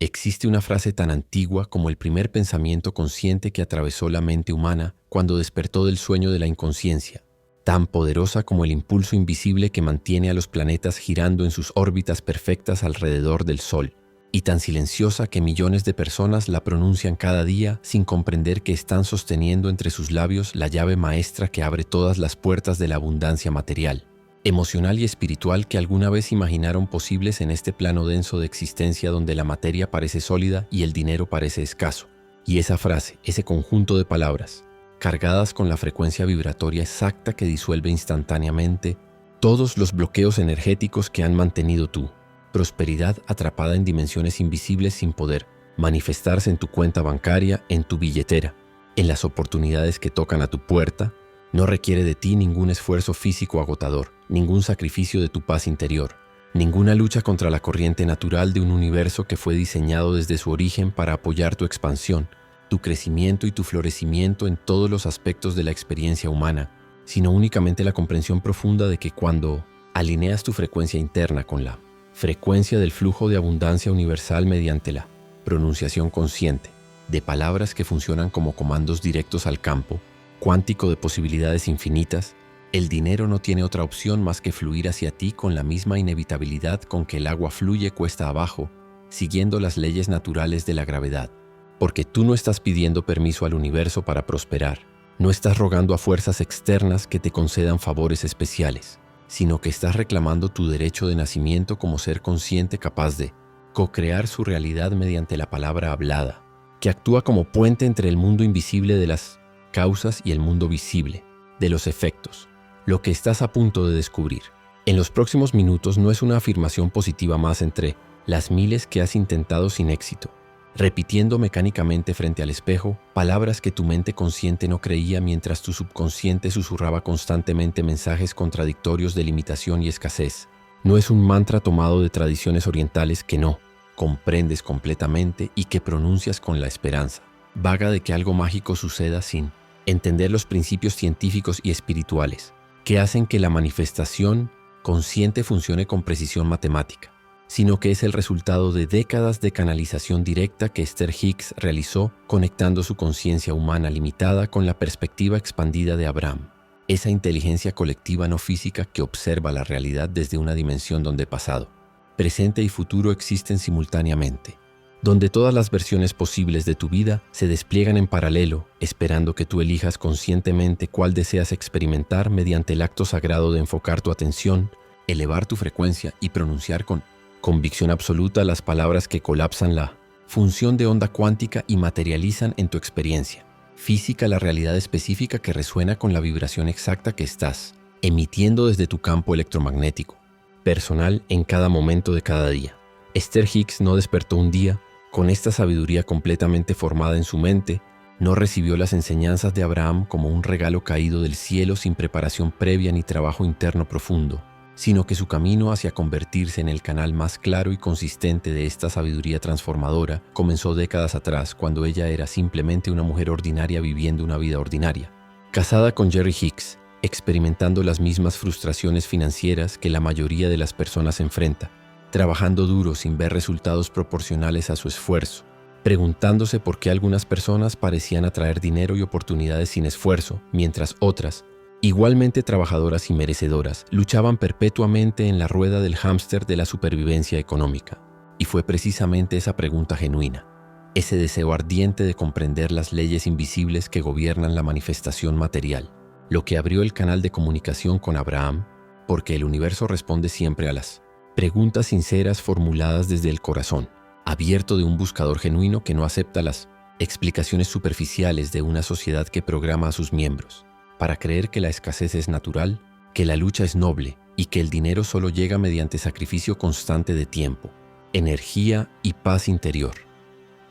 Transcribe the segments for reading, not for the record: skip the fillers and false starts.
Existe una frase tan antigua como el primer pensamiento consciente que atravesó la mente humana cuando despertó del sueño de la inconsciencia, tan poderosa como el impulso invisible que mantiene a los planetas girando en sus órbitas perfectas alrededor del Sol, y tan silenciosa que millones de personas la pronuncian cada día sin comprender que están sosteniendo entre sus labios la llave maestra que abre todas las puertas de la abundancia material, emocional y espiritual que alguna vez imaginaron posibles en este plano denso de existencia donde la materia parece sólida y el dinero parece escaso. Y esa frase, ese conjunto de palabras, cargadas con la frecuencia vibratoria exacta que disuelve instantáneamente todos los bloqueos energéticos que han mantenido tu prosperidad atrapada en dimensiones invisibles sin poder manifestarse en tu cuenta bancaria, en tu billetera, en las oportunidades que tocan a tu puerta. No requiere de ti ningún esfuerzo físico agotador, ningún sacrificio de tu paz interior, ninguna lucha contra la corriente natural de un universo que fue diseñado desde su origen para apoyar tu expansión, tu crecimiento y tu florecimiento en todos los aspectos de la experiencia humana, sino únicamente la comprensión profunda de que cuando alineas tu frecuencia interna con la frecuencia del flujo de abundancia universal mediante la pronunciación consciente de palabras que funcionan como comandos directos al campo cuántico de posibilidades infinitas, el dinero no tiene otra opción más que fluir hacia ti con la misma inevitabilidad con que el agua fluye cuesta abajo, siguiendo las leyes naturales de la gravedad. Porque tú no estás pidiendo permiso al universo para prosperar, no estás rogando a fuerzas externas que te concedan favores especiales, sino que estás reclamando tu derecho de nacimiento como ser consciente capaz de co-crear su realidad mediante la palabra hablada, que actúa como puente entre el mundo invisible de las causas y el mundo visible, de los efectos, lo que estás a punto de descubrir. En los próximos minutos no es una afirmación positiva más entre las miles que has intentado sin éxito, repitiendo mecánicamente frente al espejo palabras que tu mente consciente no creía mientras tu subconsciente susurraba constantemente mensajes contradictorios de limitación y escasez. No es un mantra tomado de tradiciones orientales que no comprendes completamente y que pronuncias con la esperanza vaga de que algo mágico suceda sin entender los principios científicos y espirituales que hacen que la manifestación consciente funcione con precisión matemática, sino que es el resultado de décadas de canalización directa que Esther Hicks realizó conectando su conciencia humana limitada con la perspectiva expandida de Abraham, esa inteligencia colectiva no física que observa la realidad desde una dimensión donde pasado, presente y futuro existen simultáneamente, donde todas las versiones posibles de tu vida se despliegan en paralelo, esperando que tú elijas conscientemente cuál deseas experimentar mediante el acto sagrado de enfocar tu atención, elevar tu frecuencia y pronunciar con convicción absoluta las palabras que colapsan la función de onda cuántica y materializan en tu experiencia física la realidad específica que resuena con la vibración exacta que estás emitiendo desde tu campo electromagnético, personal en cada momento de cada día. Esther Hicks no despertó un día con esta sabiduría completamente formada en su mente, no recibió las enseñanzas de Abraham como un regalo caído del cielo sin preparación previa ni trabajo interno profundo, sino que su camino hacia convertirse en el canal más claro y consistente de esta sabiduría transformadora comenzó décadas atrás cuando ella era simplemente una mujer ordinaria viviendo una vida ordinaria, casada con Jerry Hicks, experimentando las mismas frustraciones financieras que la mayoría de las personas enfrenta, trabajando duro sin ver resultados proporcionales a su esfuerzo, preguntándose por qué algunas personas parecían atraer dinero y oportunidades sin esfuerzo, mientras otras, igualmente trabajadoras y merecedoras, luchaban perpetuamente en la rueda del hámster de la supervivencia económica. Y fue precisamente esa pregunta genuina, ese deseo ardiente de comprender las leyes invisibles que gobiernan la manifestación material, lo que abrió el canal de comunicación con Abraham, porque el universo responde siempre a las preguntas sinceras formuladas desde el corazón, abierto de un buscador genuino que no acepta las explicaciones superficiales de una sociedad que programa a sus miembros, para creer que la escasez es natural, que la lucha es noble y que el dinero solo llega mediante sacrificio constante de tiempo, energía y paz interior.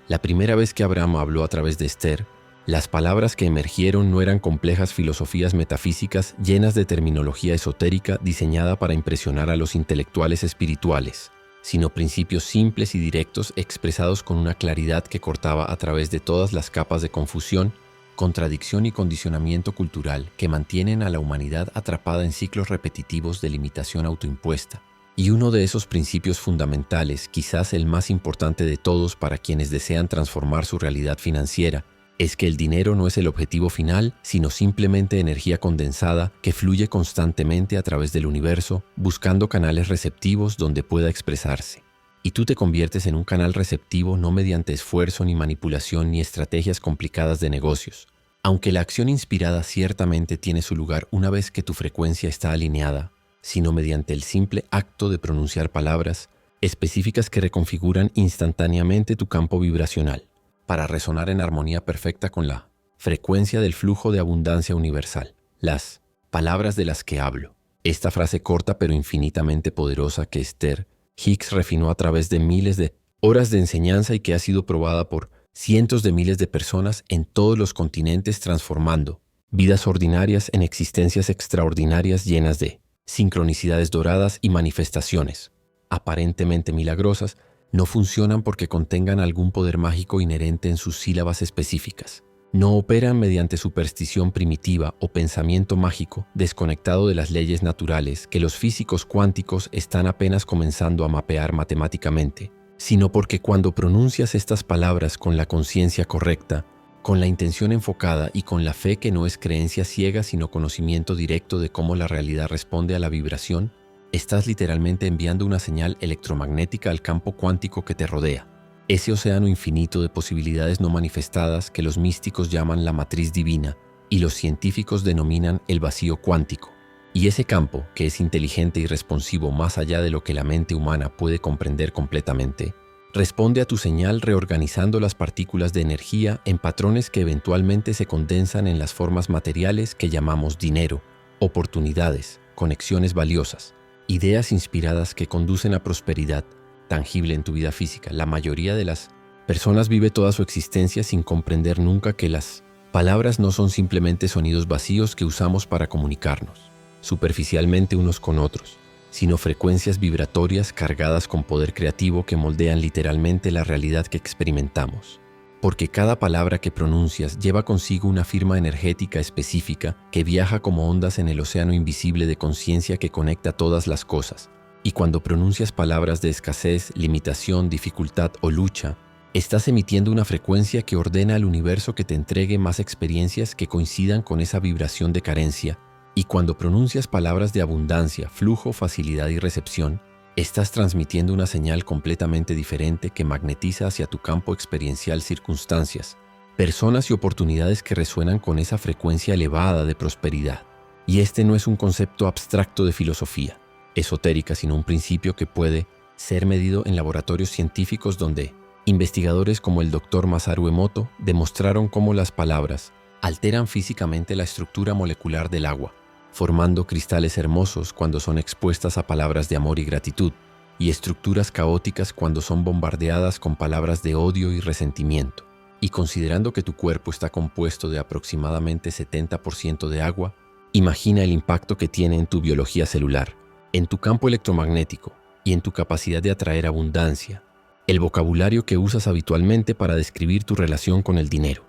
La primera vez que Abraham habló a través de Esther, las palabras que emergieron no eran complejas filosofías metafísicas llenas de terminología esotérica diseñada para impresionar a los intelectuales espirituales, sino principios simples y directos expresados con una claridad que cortaba a través de todas las capas de confusión, contradicción y condicionamiento cultural que mantienen a la humanidad atrapada en ciclos repetitivos de limitación autoimpuesta, Y uno de esos principios fundamentales, quizás el más importante de todos para quienes desean transformar su realidad financiera, es que el dinero no es el objetivo final, sino simplemente energía condensada que fluye constantemente a través del universo, buscando canales receptivos donde pueda expresarse. Y tú te conviertes en un canal receptivo no mediante esfuerzo ni manipulación ni estrategias complicadas de negocios. Aunque la acción inspirada ciertamente tiene su lugar una vez que tu frecuencia está alineada, sino mediante el simple acto de pronunciar palabras específicas que reconfiguran instantáneamente tu campo vibracional, para resonar en armonía perfecta con la frecuencia del flujo de abundancia universal, las palabras de las que hablo. Esta frase corta pero infinitamente poderosa que Esther Hicks refinó a través de miles de horas de enseñanza y que ha sido probada por cientos de miles de personas en todos los continentes, transformando vidas ordinarias en existencias extraordinarias llenas de sincronicidades doradas y manifestaciones aparentemente milagrosas. No funcionan porque contengan algún poder mágico inherente en sus sílabas específicas. No operan mediante superstición primitiva o pensamiento mágico desconectado de las leyes naturales que los físicos cuánticos están apenas comenzando a mapear matemáticamente, sino porque cuando pronuncias estas palabras con la conciencia correcta, con la intención enfocada y con la fe que no es creencia ciega sino conocimiento directo de cómo la realidad responde a la vibración, estás literalmente enviando una señal electromagnética al campo cuántico que te rodea, ese océano infinito de posibilidades no manifestadas que los místicos llaman la matriz divina y los científicos denominan el vacío cuántico. Y ese campo, que es inteligente y responsivo más allá de lo que la mente humana puede comprender completamente, responde a tu señal reorganizando las partículas de energía en patrones que eventualmente se condensan en las formas materiales que llamamos dinero, oportunidades, conexiones valiosas, ideas inspiradas que conducen a prosperidad tangible en tu vida física. La mayoría de las personas vive toda su existencia sin comprender nunca que las palabras no son simplemente sonidos vacíos que usamos para comunicarnos superficialmente unos con otros, sino frecuencias vibratorias cargadas con poder creativo que moldean literalmente la realidad que experimentamos. Porque cada palabra que pronuncias lleva consigo una firma energética específica que viaja como ondas en el océano invisible de conciencia que conecta todas las cosas. Y cuando pronuncias palabras de escasez, limitación, dificultad o lucha, estás emitiendo una frecuencia que ordena al universo que te entregue más experiencias que coincidan con esa vibración de carencia. Y cuando pronuncias palabras de abundancia, flujo, facilidad y recepción, estás transmitiendo una señal completamente diferente que magnetiza hacia tu campo experiencial circunstancias, personas y oportunidades que resuenan con esa frecuencia elevada de prosperidad. Y este no es un concepto abstracto de filosofía esotérica, sino un principio que puede ser medido en laboratorios científicos donde investigadores como el Dr. Masaru Emoto demostraron cómo las palabras alteran físicamente la estructura molecular del agua, formando cristales hermosos cuando son expuestas a palabras de amor y gratitud, y estructuras caóticas cuando son bombardeadas con palabras de odio y resentimiento. Y considerando que tu cuerpo está compuesto de aproximadamente 70% de agua, imagina el impacto que tiene en tu biología celular, en tu campo electromagnético y en tu capacidad de atraer abundancia, el vocabulario que usas habitualmente para describir tu relación con el dinero.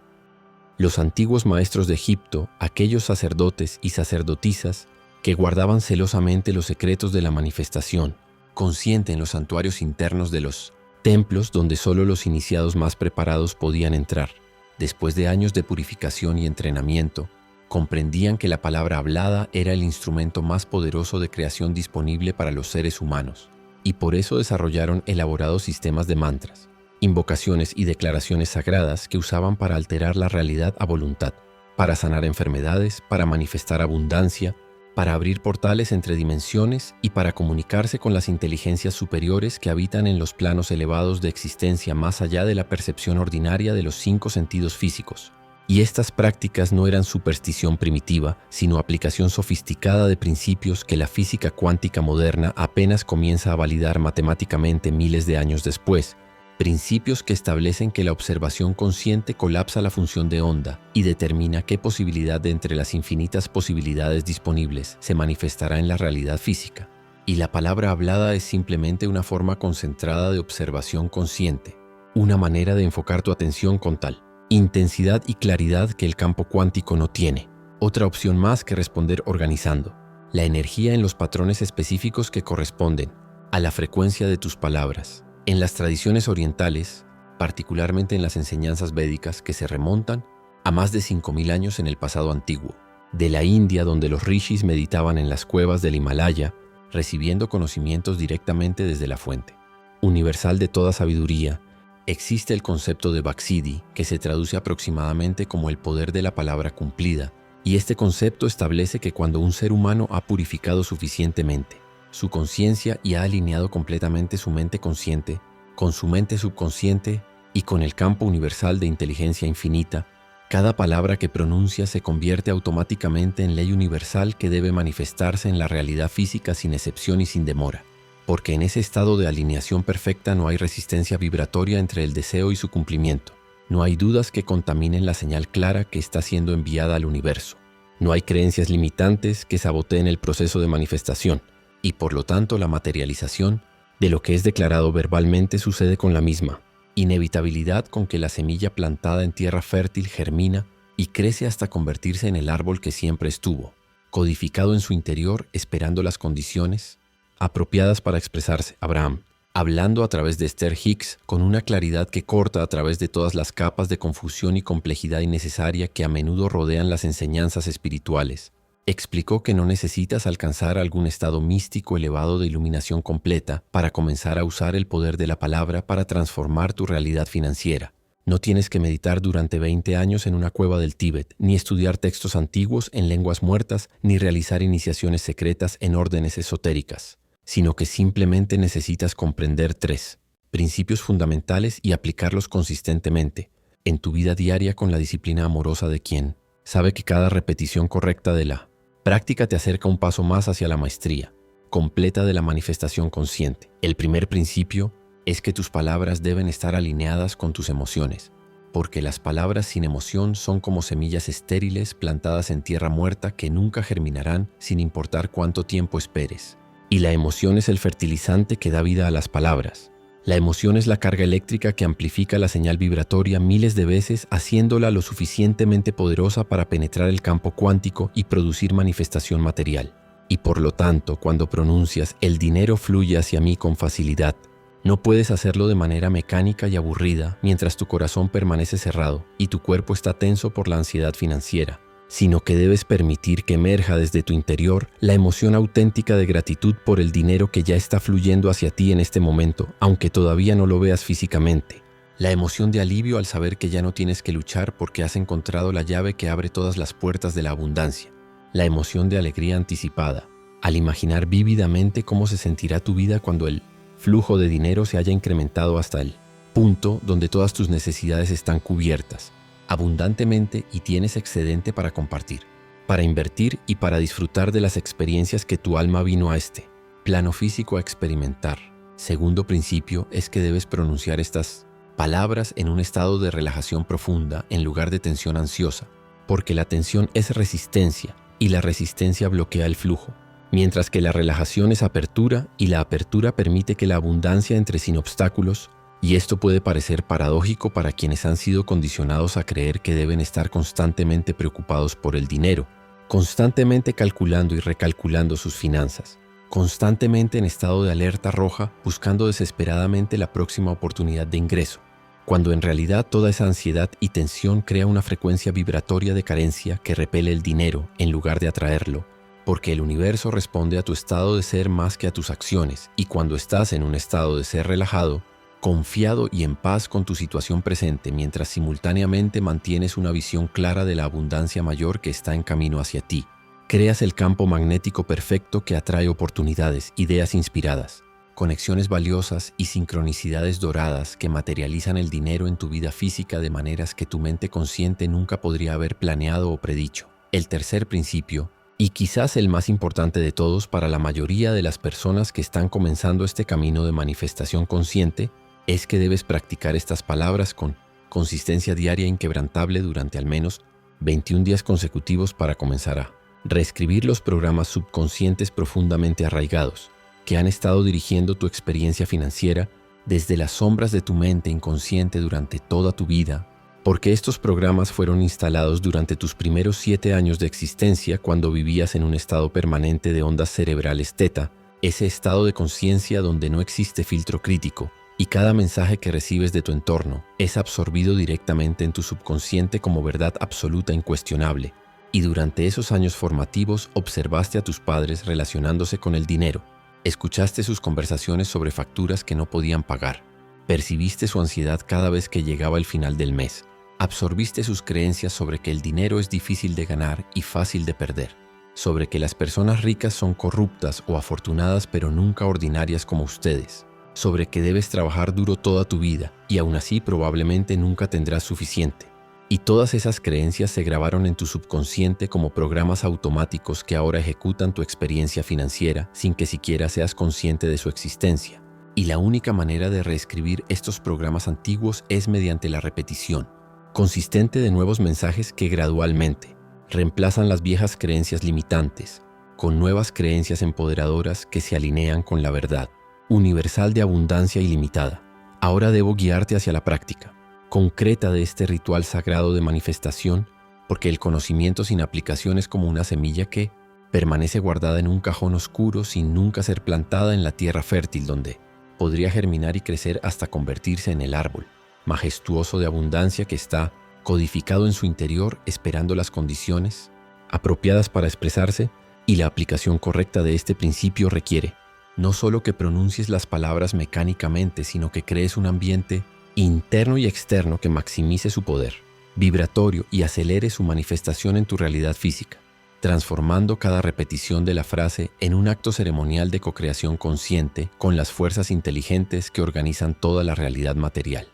Los antiguos maestros de Egipto, aquellos sacerdotes y sacerdotisas que guardaban celosamente los secretos de la manifestación, consciente en los santuarios internos de los templos donde solo los iniciados más preparados podían entrar, después de años de purificación y entrenamiento, comprendían que la palabra hablada era el instrumento más poderoso de creación disponible para los seres humanos, y por eso desarrollaron elaborados sistemas de mantras, invocaciones y declaraciones sagradas que usaban para alterar la realidad a voluntad, para sanar enfermedades, para manifestar abundancia, para abrir portales entre dimensiones y para comunicarse con las inteligencias superiores que habitan en los planos elevados de existencia más allá de la percepción ordinaria de los 5 sentidos físicos. Y estas prácticas no eran superstición primitiva, sino aplicación sofisticada de principios que la física cuántica moderna apenas comienza a validar matemáticamente miles de años después, principios que establecen que la observación consciente colapsa la función de onda y determina qué posibilidad de entre las infinitas posibilidades disponibles se manifestará en la realidad física. Y la palabra hablada es simplemente una forma concentrada de observación consciente, una manera de enfocar tu atención con tal intensidad y claridad que el campo cuántico no tiene. Otra opción más que responder organizando la energía en los patrones específicos que corresponden a la frecuencia de tus palabras. En las tradiciones orientales, particularmente en las enseñanzas védicas que se remontan a más de 5000 años en el pasado antiguo, de la India donde los rishis meditaban en las cuevas del Himalaya, recibiendo conocimientos directamente desde la fuente universal de toda sabiduría, existe el concepto de Bhaksidi, que se traduce aproximadamente como el poder de la palabra cumplida, y este concepto establece que cuando un ser humano ha purificado suficientemente su conciencia y ha alineado completamente su mente consciente con su mente subconsciente y con el campo universal de inteligencia infinita, cada palabra que pronuncia se convierte automáticamente en ley universal que debe manifestarse en la realidad física sin excepción y sin demora, porque en ese estado de alineación perfecta no hay resistencia vibratoria entre el deseo y su cumplimiento. No hay dudas que contaminen la señal clara que está siendo enviada al universo. No hay creencias limitantes que saboteen el proceso de manifestación, y por lo tanto la materialización de lo que es declarado verbalmente sucede con la misma inevitabilidad con que la semilla plantada en tierra fértil germina y crece hasta convertirse en el árbol que siempre estuvo, codificado en su interior esperando las condiciones apropiadas para expresarse. Abraham, hablando a través de Esther Hicks con una claridad que corta a través de todas las capas de confusión y complejidad innecesaria que a menudo rodean las enseñanzas espirituales, explicó que no necesitas alcanzar algún estado místico elevado de iluminación completa para comenzar a usar el poder de la palabra para transformar tu realidad financiera. No tienes que meditar durante 20 años en una cueva del Tíbet, ni estudiar textos antiguos en lenguas muertas, ni realizar iniciaciones secretas en órdenes esotéricas, sino que simplemente necesitas comprender 3 principios fundamentales y aplicarlos consistentemente en tu vida diaria con la disciplina amorosa de quien sabe que cada repetición correcta de la práctica te acerca un paso más hacia la maestría completa de la manifestación consciente. El primer principio es que tus palabras deben estar alineadas con tus emociones, porque las palabras sin emoción son como semillas estériles plantadas en tierra muerta que nunca germinarán sin importar cuánto tiempo esperes. Y la emoción es el fertilizante que da vida a las palabras. La emoción es la carga eléctrica que amplifica la señal vibratoria miles de veces, haciéndola lo suficientemente poderosa para penetrar el campo cuántico y producir manifestación material. Y por lo tanto, cuando pronuncias "el dinero fluye hacia mí con facilidad", no puedes hacerlo de manera mecánica y aburrida mientras tu corazón permanece cerrado y tu cuerpo está tenso por la ansiedad financiera, sino que debes permitir que emerja desde tu interior la emoción auténtica de gratitud por el dinero que ya está fluyendo hacia ti en este momento, aunque todavía no lo veas físicamente. La emoción de alivio al saber que ya no tienes que luchar porque has encontrado la llave que abre todas las puertas de la abundancia. La emoción de alegría anticipada, al imaginar vívidamente cómo se sentirá tu vida cuando el flujo de dinero se haya incrementado hasta el punto donde todas tus necesidades están cubiertas abundantemente y tienes excedente para compartir, para invertir y para disfrutar de las experiencias que tu alma vino a este plano físico a experimentar. Segundo principio es que debes pronunciar estas palabras en un estado de relajación profunda en lugar de tensión ansiosa, porque la tensión es resistencia y la resistencia bloquea el flujo, mientras que la relajación es apertura y la apertura permite que la abundancia entre sin obstáculos. Y esto puede parecer paradójico para quienes han sido condicionados a creer que deben estar constantemente preocupados por el dinero, constantemente calculando y recalculando sus finanzas, constantemente en estado de alerta roja buscando desesperadamente la próxima oportunidad de ingreso, cuando en realidad toda esa ansiedad y tensión crea una frecuencia vibratoria de carencia que repele el dinero en lugar de atraerlo, porque el universo responde a tu estado de ser más que a tus acciones, y cuando estás en un estado de ser relajado, confiado y en paz con tu situación presente, mientras simultáneamente mantienes una visión clara de la abundancia mayor que está en camino hacia ti, creas el campo magnético perfecto que atrae oportunidades, ideas inspiradas, conexiones valiosas y sincronicidades doradas que materializan el dinero en tu vida física de maneras que tu mente consciente nunca podría haber planeado o predicho. El tercer principio, y quizás el más importante de todos para la mayoría de las personas que están comenzando este camino de manifestación consciente, es que debes practicar estas palabras con consistencia diaria inquebrantable durante al menos 21 días consecutivos para comenzar a reescribir los programas subconscientes profundamente arraigados que han estado dirigiendo tu experiencia financiera desde las sombras de tu mente inconsciente durante toda tu vida, porque estos programas fueron instalados durante tus primeros 7 años de existencia cuando vivías en un estado permanente de ondas cerebrales teta, ese estado de conciencia donde no existe filtro crítico y cada mensaje que recibes de tu entorno es absorbido directamente en tu subconsciente como verdad absoluta e incuestionable. Y durante esos años formativos observaste a tus padres relacionándose con el dinero, escuchaste sus conversaciones sobre facturas que no podían pagar, percibiste su ansiedad cada vez que llegaba el final del mes, absorbiste sus creencias sobre que el dinero es difícil de ganar y fácil de perder, sobre que las personas ricas son corruptas o afortunadas pero nunca ordinarias como ustedes, sobre que debes trabajar duro toda tu vida y aún así probablemente nunca tendrás suficiente. Y todas esas creencias se grabaron en tu subconsciente como programas automáticos que ahora ejecutan tu experiencia financiera sin que siquiera seas consciente de su existencia. Y la única manera de reescribir estos programas antiguos es mediante la repetición, consistente de nuevos mensajes que gradualmente reemplazan las viejas creencias limitantes, con nuevas creencias empoderadoras que se alinean con la verdad universal de abundancia ilimitada. Ahora debo guiarte hacia la práctica concreta de este ritual sagrado de manifestación, porque el conocimiento sin aplicación es como una semilla que permanece guardada en un cajón oscuro sin nunca ser plantada en la tierra fértil donde podría germinar y crecer hasta convertirse en el árbol majestuoso de abundancia que está codificado en su interior esperando las condiciones apropiadas para expresarse. Y la aplicación correcta de este principio requiere no solo que pronuncies las palabras mecánicamente, sino que crees un ambiente interno y externo que maximice su poder vibratorio y acelere su manifestación en tu realidad física, transformando cada repetición de la frase en un acto ceremonial de cocreación consciente con las fuerzas inteligentes que organizan toda la realidad material.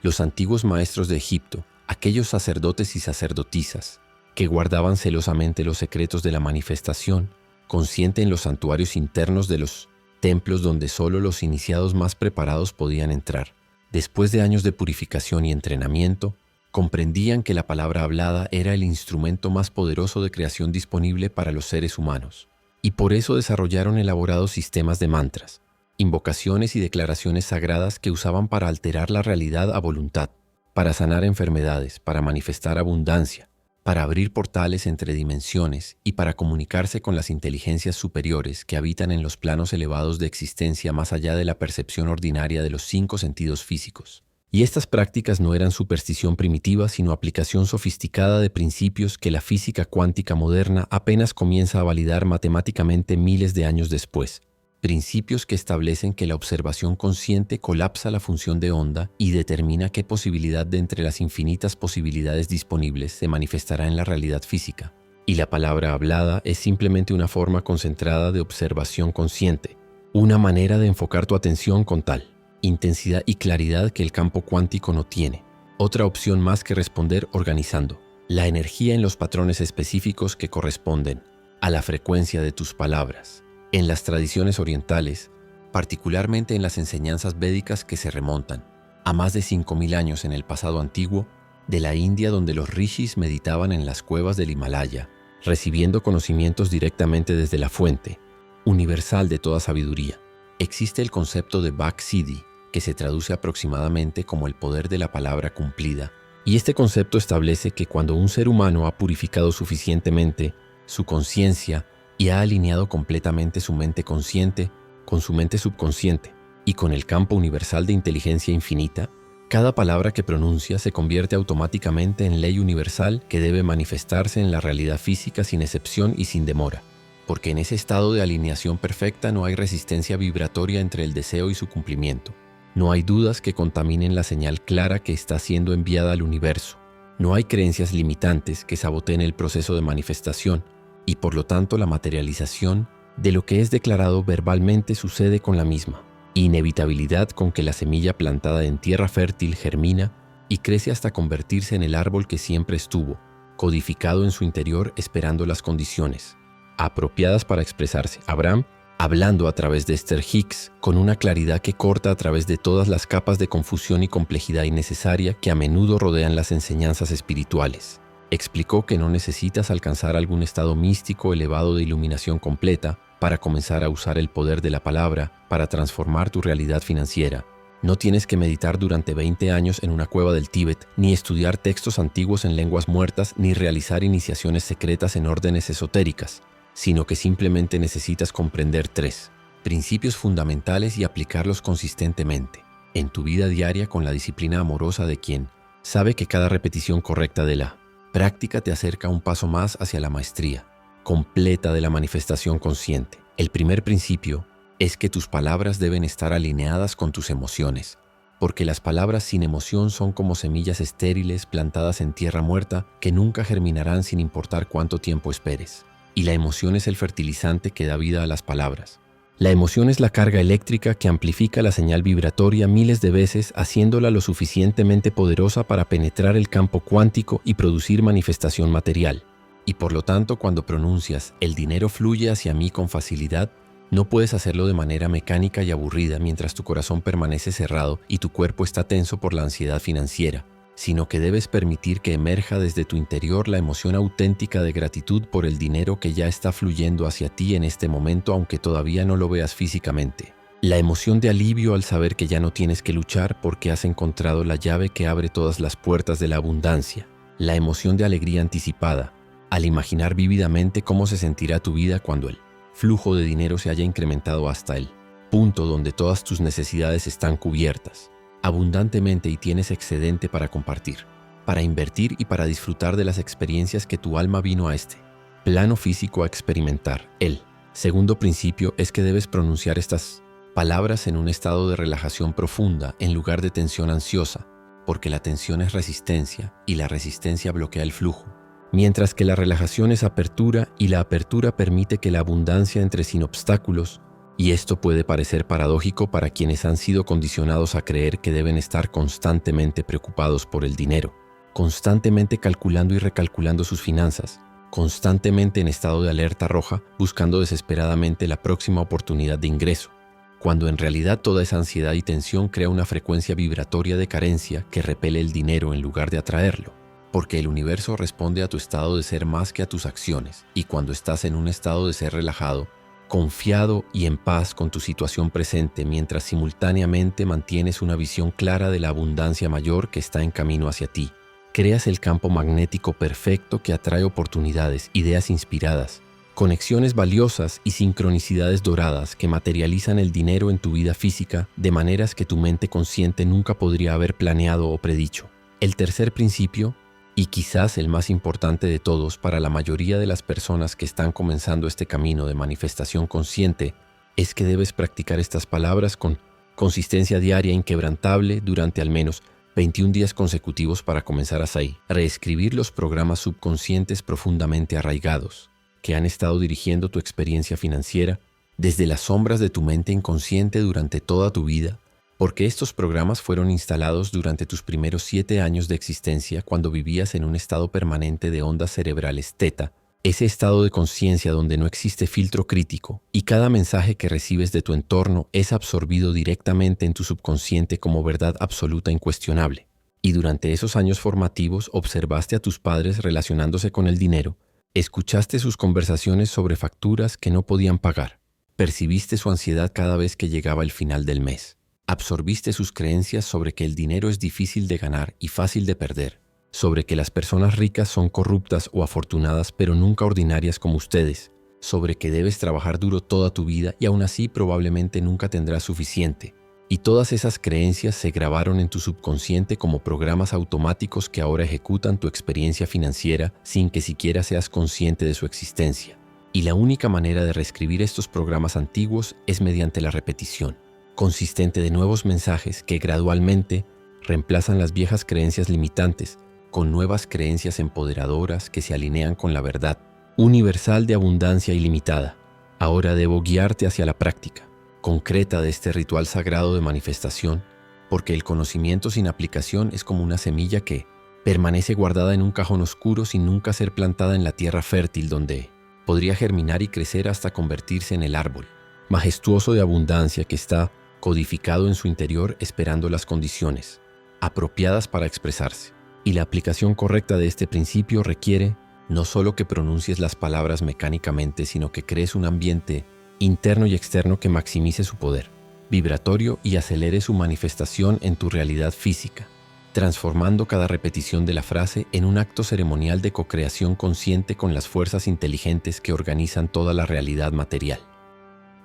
Los antiguos maestros de Egipto, aquellos sacerdotes y sacerdotisas que guardaban celosamente los secretos de la manifestación consciente en los santuarios internos de los templos donde solo los iniciados más preparados podían entrar, después de años de purificación y entrenamiento, comprendían que la palabra hablada era el instrumento más poderoso de creación disponible para los seres humanos, y por eso desarrollaron elaborados sistemas de mantras, invocaciones y declaraciones sagradas que usaban para alterar la realidad a voluntad, para sanar enfermedades, para manifestar abundancia, para abrir portales entre dimensiones y para comunicarse con las inteligencias superiores que habitan en los planos elevados de existencia más allá de la percepción ordinaria de los 5 sentidos físicos. Y estas prácticas no eran superstición primitiva, sino aplicación sofisticada de principios que la física cuántica moderna apenas comienza a validar matemáticamente miles de años después. Principios que establecen que la observación consciente colapsa la función de onda y determina qué posibilidad de entre las infinitas posibilidades disponibles se manifestará en la realidad física. Y la palabra hablada es simplemente una forma concentrada de observación consciente, una manera de enfocar tu atención con tal intensidad y claridad que el campo cuántico no tiene. Otra opción más que responder organizando la energía en los patrones específicos que corresponden a la frecuencia de tus palabras. En las tradiciones orientales, particularmente en las enseñanzas védicas que se remontan a más de 5.000 años en el pasado antiguo, de la India donde los rishis meditaban en las cuevas del Himalaya, recibiendo conocimientos directamente desde la fuente universal de toda sabiduría, existe el concepto de Vak Siddhi, que se traduce aproximadamente como el poder de la palabra cumplida, y este concepto establece que cuando un ser humano ha purificado suficientemente su conciencia y ha alineado completamente su mente consciente con su mente subconsciente y con el campo universal de inteligencia infinita, cada palabra que pronuncia se convierte automáticamente en ley universal que debe manifestarse en la realidad física sin excepción y sin demora, porque en ese estado de alineación perfecta no hay resistencia vibratoria entre el deseo y su cumplimiento. No hay dudas que contaminen la señal clara que está siendo enviada al universo. No hay creencias limitantes que saboteen el proceso de manifestación, y por lo tanto la materialización de lo que es declarado verbalmente sucede con la misma inevitabilidad con que la semilla plantada en tierra fértil germina y crece hasta convertirse en el árbol que siempre estuvo, codificado en su interior esperando las condiciones apropiadas para expresarse. Abraham, hablando a través de Esther Hicks, con una claridad que corta a través de todas las capas de confusión y complejidad innecesaria que a menudo rodean las enseñanzas espirituales. Explicó que no necesitas alcanzar algún estado místico elevado de iluminación completa para comenzar a usar el poder de la palabra para transformar tu realidad financiera. No tienes que meditar durante 20 años en una cueva del Tíbet, ni estudiar textos antiguos en lenguas muertas, ni realizar iniciaciones secretas en órdenes esotéricas, sino que simplemente necesitas comprender 3 principios fundamentales y aplicarlos consistentemente en tu vida diaria con la disciplina amorosa de quien sabe que cada repetición correcta de la práctica te acerca un paso más hacia la maestría completa de la manifestación consciente. El primer principio es que tus palabras deben estar alineadas con tus emociones, porque las palabras sin emoción son como semillas estériles plantadas en tierra muerta que nunca germinarán sin importar cuánto tiempo esperes. Y la emoción es el fertilizante que da vida a las palabras. La emoción es la carga eléctrica que amplifica la señal vibratoria miles de veces, haciéndola lo suficientemente poderosa para penetrar el campo cuántico y producir manifestación material. Y por lo tanto, cuando pronuncias "el dinero fluye hacia mí con facilidad", no puedes hacerlo de manera mecánica y aburrida mientras tu corazón permanece cerrado y tu cuerpo está tenso por la ansiedad financiera, sino que debes permitir que emerja desde tu interior la emoción auténtica de gratitud por el dinero que ya está fluyendo hacia ti en este momento, aunque todavía no lo veas físicamente. La emoción de alivio al saber que ya no tienes que luchar porque has encontrado la llave que abre todas las puertas de la abundancia. La emoción de alegría anticipada, al imaginar vívidamente cómo se sentirá tu vida cuando el flujo de dinero se haya incrementado hasta el punto donde todas tus necesidades están cubiertas abundantemente y tienes excedente para compartir, para invertir y para disfrutar de las experiencias que tu alma vino a este plano físico a experimentar. El segundo principio es que debes pronunciar estas palabras en un estado de relajación profunda en lugar de tensión ansiosa, porque la tensión es resistencia y la resistencia bloquea el flujo, mientras que la relajación es apertura y la apertura permite que la abundancia entre sin obstáculos. Y esto puede parecer paradójico para quienes han sido condicionados a creer que deben estar constantemente preocupados por el dinero, constantemente calculando y recalculando sus finanzas, constantemente en estado de alerta roja, buscando desesperadamente la próxima oportunidad de ingreso, cuando en realidad toda esa ansiedad y tensión crea una frecuencia vibratoria de carencia que repele el dinero en lugar de atraerlo, porque el universo responde a tu estado de ser más que a tus acciones, y cuando estás en un estado de ser relajado, confiado y en paz con tu situación presente, mientras simultáneamente mantienes una visión clara de la abundancia mayor que está en camino hacia ti, creas el campo magnético perfecto que atrae oportunidades, ideas inspiradas, conexiones valiosas y sincronicidades doradas que materializan el dinero en tu vida física de maneras que tu mente consciente nunca podría haber planeado o predicho. El tercer principio, y quizás el más importante de todos para la mayoría de las personas que están comenzando este camino de manifestación consciente, es que debes practicar estas palabras con consistencia diaria inquebrantable durante al menos 21 días consecutivos para comenzar a reescribir los programas subconscientes profundamente arraigados que han estado dirigiendo tu experiencia financiera desde las sombras de tu mente inconsciente durante toda tu vida, porque estos programas fueron instalados durante tus primeros 7 años de existencia cuando vivías en un estado permanente de ondas cerebrales teta, ese estado de conciencia donde no existe filtro crítico y cada mensaje que recibes de tu entorno es absorbido directamente en tu subconsciente como verdad absoluta incuestionable. Y durante esos años formativos observaste a tus padres relacionándose con el dinero, escuchaste sus conversaciones sobre facturas que no podían pagar, percibiste su ansiedad cada vez que llegaba el final del mes. Absorbiste sus creencias sobre que el dinero es difícil de ganar y fácil de perder, sobre que las personas ricas son corruptas o afortunadas pero nunca ordinarias como ustedes, sobre que debes trabajar duro toda tu vida y aún así probablemente nunca tendrás suficiente. Y todas esas creencias se grabaron en tu subconsciente como programas automáticos que ahora ejecutan tu experiencia financiera sin que siquiera seas consciente de su existencia. Y la única manera de reescribir estos programas antiguos es mediante la repetición consistente de nuevos mensajes que gradualmente reemplazan las viejas creencias limitantes con nuevas creencias empoderadoras que se alinean con la verdad universal de abundancia ilimitada. Ahora debo guiarte hacia la práctica concreta de este ritual sagrado de manifestación, porque el conocimiento sin aplicación es como una semilla que permanece guardada en un cajón oscuro sin nunca ser plantada en la tierra fértil donde podría germinar y crecer hasta convertirse en el árbol majestuoso de abundancia que está codificado en su interior esperando las condiciones apropiadas para expresarse. Y la aplicación correcta de este principio requiere no solo que pronuncies las palabras mecánicamente, sino que crees un ambiente interno y externo que maximice su poder vibratorio y acelere su manifestación en tu realidad física, transformando cada repetición de la frase en un acto ceremonial de cocreación consciente con las fuerzas inteligentes que organizan toda la realidad material.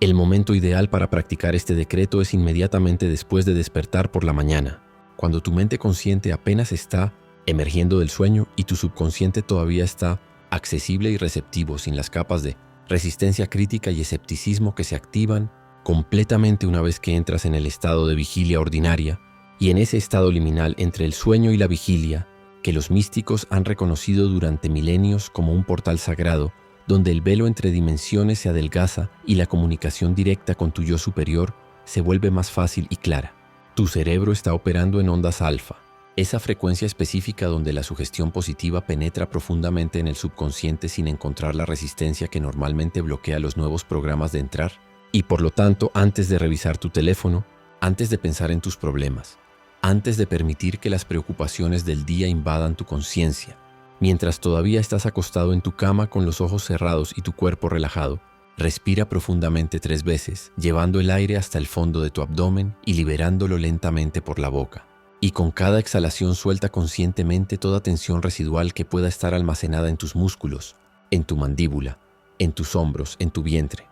El momento ideal para practicar este decreto es inmediatamente después de despertar por la mañana, cuando tu mente consciente apenas está emergiendo del sueño y tu subconsciente todavía está accesible y receptivo, sin las capas de resistencia crítica y escepticismo que se activan completamente una vez que entras en el estado de vigilia ordinaria y en ese estado liminal entre el sueño y la vigilia que los místicos han reconocido durante milenios como un portal sagrado donde el velo entre dimensiones se adelgaza y la comunicación directa con tu yo superior se vuelve más fácil y clara. Tu cerebro está operando en ondas alfa, esa frecuencia específica donde la sugestión positiva penetra profundamente en el subconsciente sin encontrar la resistencia que normalmente bloquea los nuevos programas de entrar. Y por lo tanto, antes de revisar tu teléfono, antes de pensar en tus problemas, antes de permitir que las preocupaciones del día invadan tu conciencia, mientras todavía estás acostado en tu cama con los ojos cerrados y tu cuerpo relajado, respira profundamente 3 veces, llevando el aire hasta el fondo de tu abdomen y liberándolo lentamente por la boca. Y con cada exhalación suelta conscientemente toda tensión residual que pueda estar almacenada en tus músculos, en tu mandíbula, en tus hombros, en tu vientre,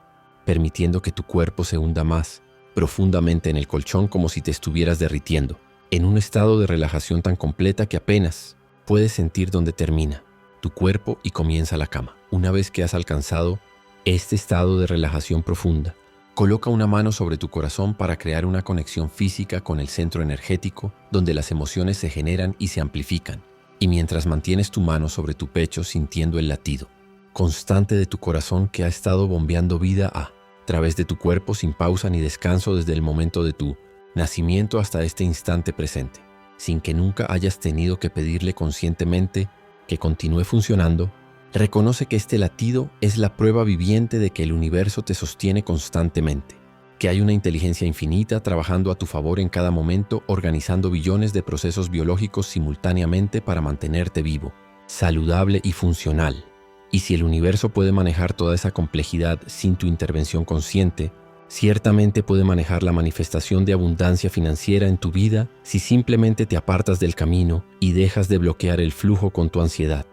permitiendo que tu cuerpo se hunda más profundamente en el colchón como si te estuvieras derritiendo, en un estado de relajación tan completa que apenas puedes sentir dónde termina tu cuerpo y comienza la cama. Una vez que has alcanzado este estado de relajación profunda, coloca una mano sobre tu corazón para crear una conexión física con el centro energético donde las emociones se generan y se amplifican. Y mientras mantienes tu mano sobre tu pecho sintiendo el latido constante de tu corazón que ha estado bombeando vida a través de tu cuerpo sin pausa ni descanso desde el momento de tu nacimiento hasta este instante presente, sin que nunca hayas tenido que pedirle conscientemente que continúe funcionando, reconoce que este latido es la prueba viviente de que el universo te sostiene constantemente, que hay una inteligencia infinita trabajando a tu favor en cada momento, organizando billones de procesos biológicos simultáneamente para mantenerte vivo, saludable y funcional. Y si el universo puede manejar toda esa complejidad sin tu intervención consciente, ciertamente puede manejar la manifestación de abundancia financiera en tu vida si simplemente te apartas del camino y dejas de bloquear el flujo con tu ansiedad,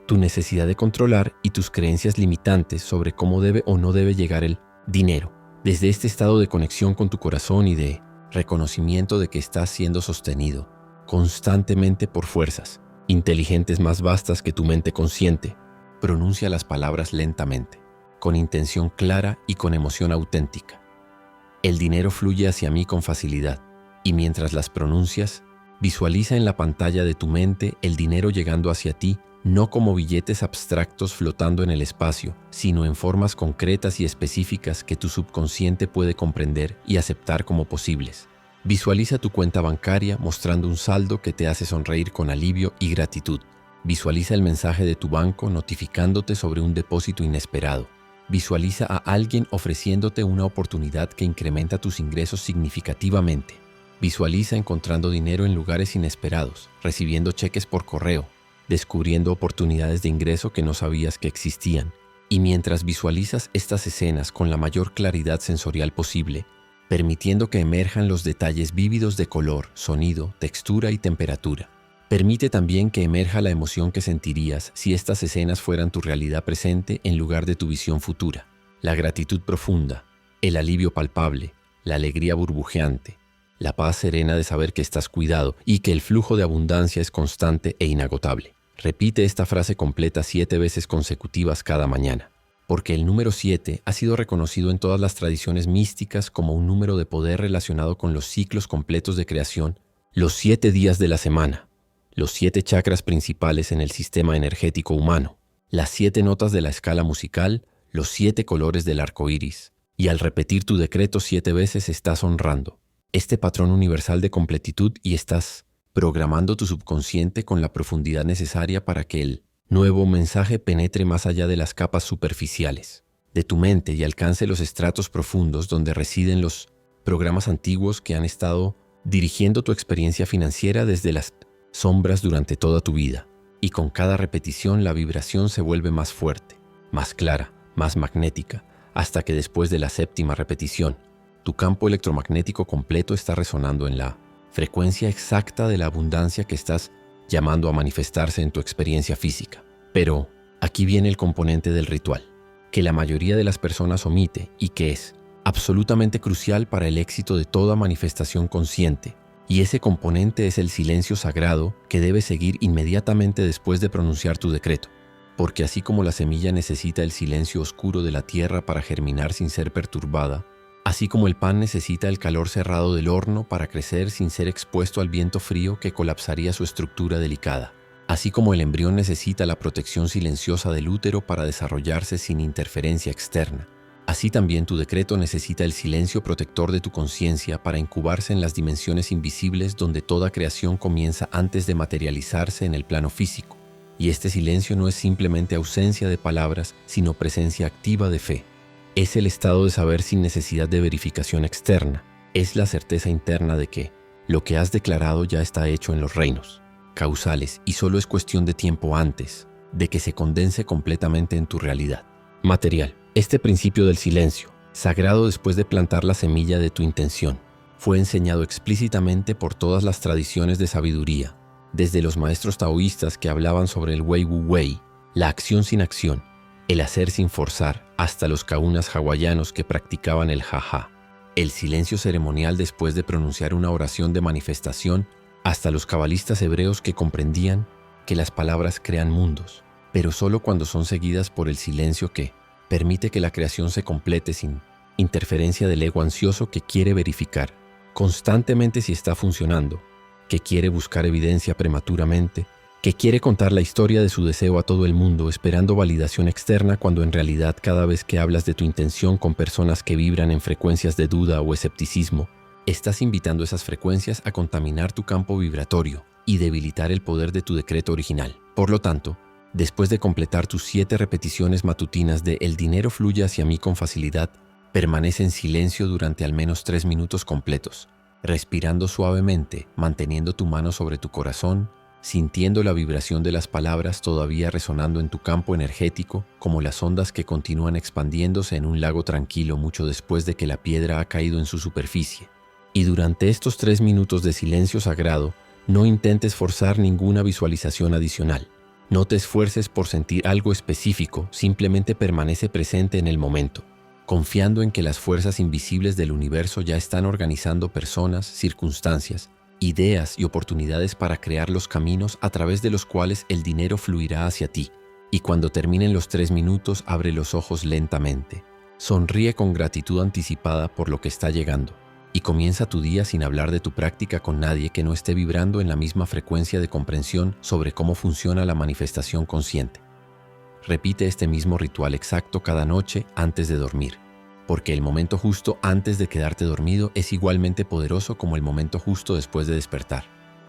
tu necesidad de controlar y tus creencias limitantes sobre cómo debe o no debe llegar el dinero. Desde este estado de conexión con tu corazón y de reconocimiento de que estás siendo sostenido constantemente por fuerzas inteligentes más vastas que tu mente consciente, pronuncia las palabras lentamente, con intención clara y con emoción auténtica. El dinero fluye hacia mí con facilidad, y mientras las pronuncias, visualiza en la pantalla de tu mente el dinero llegando hacia ti, no como billetes abstractos flotando en el espacio, sino en formas concretas y específicas que tu subconsciente puede comprender y aceptar como posibles. Visualiza tu cuenta bancaria mostrando un saldo que te hace sonreír con alivio y gratitud. Visualiza el mensaje de tu banco notificándote sobre un depósito inesperado. Visualiza a alguien ofreciéndote una oportunidad que incrementa tus ingresos significativamente. Visualiza encontrando dinero en lugares inesperados, recibiendo cheques por correo, descubriendo oportunidades de ingreso que no sabías que existían. Y mientras visualizas estas escenas con la mayor claridad sensorial posible, permitiendo que emerjan los detalles vívidos de color, sonido, textura y temperatura, permite también que emerja la emoción que sentirías si estas escenas fueran tu realidad presente en lugar de tu visión futura. La gratitud profunda, el alivio palpable, la alegría burbujeante, la paz serena de saber que estás cuidado y que el flujo de abundancia es constante e inagotable. Repite esta frase completa 7 veces consecutivas cada mañana, porque el número 7 ha sido reconocido en todas las tradiciones místicas como un número de poder relacionado con los ciclos completos de creación, los 7 días de la semana, los 7 chakras principales en el sistema energético humano, las 7 notas de la escala musical, los 7 colores del arco iris. Y al repetir tu decreto 7 veces estás honrando este patrón universal de completitud y estás programando tu subconsciente con la profundidad necesaria para que el nuevo mensaje penetre más allá de las capas superficiales de tu mente y alcance los estratos profundos donde residen los programas antiguos que han estado dirigiendo tu experiencia financiera desde las sombras durante toda tu vida. Y con cada repetición la vibración se vuelve más fuerte, más clara, más magnética, hasta que después de la 7ª repetición, tu campo electromagnético completo está resonando en la frecuencia exacta de la abundancia que estás llamando a manifestarse en tu experiencia física. Pero aquí viene el componente del ritual, que la mayoría de las personas omite y que es absolutamente crucial para el éxito de toda manifestación consciente. Y ese componente es el silencio sagrado que debes seguir inmediatamente después de pronunciar tu decreto. Porque así como la semilla necesita el silencio oscuro de la tierra para germinar sin ser perturbada, así como el pan necesita el calor cerrado del horno para crecer sin ser expuesto al viento frío que colapsaría su estructura delicada, así como el embrión necesita la protección silenciosa del útero para desarrollarse sin interferencia externa, así también tu decreto necesita el silencio protector de tu conciencia para incubarse en las dimensiones invisibles donde toda creación comienza antes de materializarse en el plano físico. Y este silencio no es simplemente ausencia de palabras, sino presencia activa de fe. Es el estado de saber sin necesidad de verificación externa. Es la certeza interna de que lo que has declarado ya está hecho en los reinos causales y solo es cuestión de tiempo antes de que se condense completamente en tu realidad material. Este principio del silencio, sagrado después de plantar la semilla de tu intención, fue enseñado explícitamente por todas las tradiciones de sabiduría, desde los maestros taoístas que hablaban sobre el Wei Wu Wei, la acción sin acción, el hacer sin forzar, hasta los kaunas hawaianos que practicaban el ha-ha, el silencio ceremonial después de pronunciar una oración de manifestación, hasta los cabalistas hebreos que comprendían que las palabras crean mundos, pero solo cuando son seguidas por el silencio que permite que la creación se complete sin interferencia del ego ansioso que quiere verificar constantemente si está funcionando, que quiere buscar evidencia prematuramente, que quiere contar la historia de su deseo a todo el mundo esperando validación externa cuando en realidad cada vez que hablas de tu intención con personas que vibran en frecuencias de duda o escepticismo, estás invitando esas frecuencias a contaminar tu campo vibratorio y debilitar el poder de tu decreto original. Por lo tanto, después de completar tus 7 repeticiones matutinas de "el dinero fluye hacia mí con facilidad", permanece en silencio durante al menos 3 minutos completos, respirando suavemente, manteniendo tu mano sobre tu corazón, sintiendo la vibración de las palabras todavía resonando en tu campo energético, como las ondas que continúan expandiéndose en un lago tranquilo mucho después de que la piedra ha caído en su superficie. Y durante estos 3 minutos de silencio sagrado, no intentes forzar ninguna visualización adicional. No te esfuerces por sentir algo específico, simplemente permanece presente en el momento, confiando en que las fuerzas invisibles del universo ya están organizando personas, circunstancias, ideas y oportunidades para crear los caminos a través de los cuales el dinero fluirá hacia ti. Y cuando terminen los 3 minutos, abre los ojos lentamente. Sonríe con gratitud anticipada por lo que está llegando. Y comienza tu día sin hablar de tu práctica con nadie que no esté vibrando en la misma frecuencia de comprensión sobre cómo funciona la manifestación consciente. Repite este mismo ritual exacto cada noche antes de dormir, porque el momento justo antes de quedarte dormido es igualmente poderoso como el momento justo después de despertar.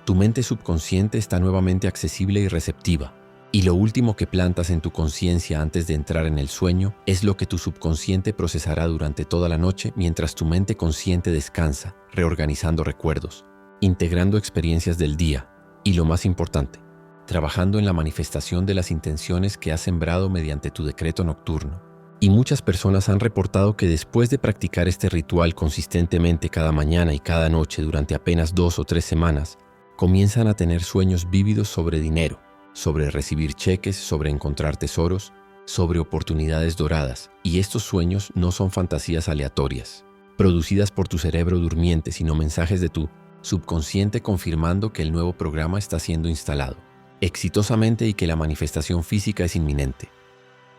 Tu mente subconsciente está nuevamente accesible y receptiva, y lo último que plantas en tu conciencia antes de entrar en el sueño es lo que tu subconsciente procesará durante toda la noche mientras tu mente consciente descansa, reorganizando recuerdos, integrando experiencias del día y, lo más importante, trabajando en la manifestación de las intenciones que has sembrado mediante tu decreto nocturno. Y muchas personas han reportado que después de practicar este ritual consistentemente cada mañana y cada noche durante apenas 2 o 3 semanas, comienzan a tener sueños vívidos sobre dinero, sobre recibir cheques, sobre encontrar tesoros, sobre oportunidades doradas. Y estos sueños no son fantasías aleatorias, producidas por tu cerebro durmiente, sino mensajes de tu subconsciente confirmando que el nuevo programa está siendo instalado exitosamente y que la manifestación física es inminente.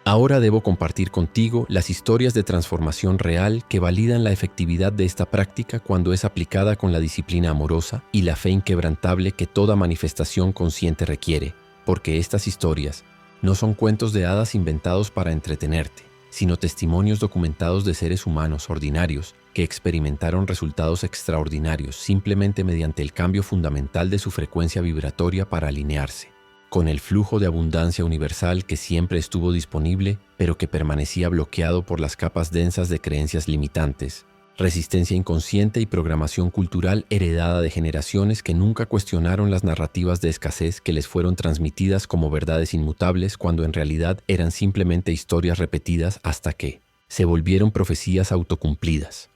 Ahora debo compartir contigo las historias de transformación real que validan la efectividad de esta práctica cuando es aplicada con la disciplina amorosa y la fe inquebrantable que toda manifestación consciente requiere, porque estas historias no son cuentos de hadas inventados para entretenerte, sino testimonios documentados de seres humanos ordinarios que experimentaron resultados extraordinarios simplemente mediante el cambio fundamental de su frecuencia vibratoria para alinearse con el flujo de abundancia universal que siempre estuvo disponible, pero que permanecía bloqueado por las capas densas de creencias limitantes, resistencia inconsciente y programación cultural heredada de generaciones que nunca cuestionaron las narrativas de escasez que les fueron transmitidas como verdades inmutables cuando en realidad eran simplemente historias repetidas hasta que se volvieron profecías autocumplidas.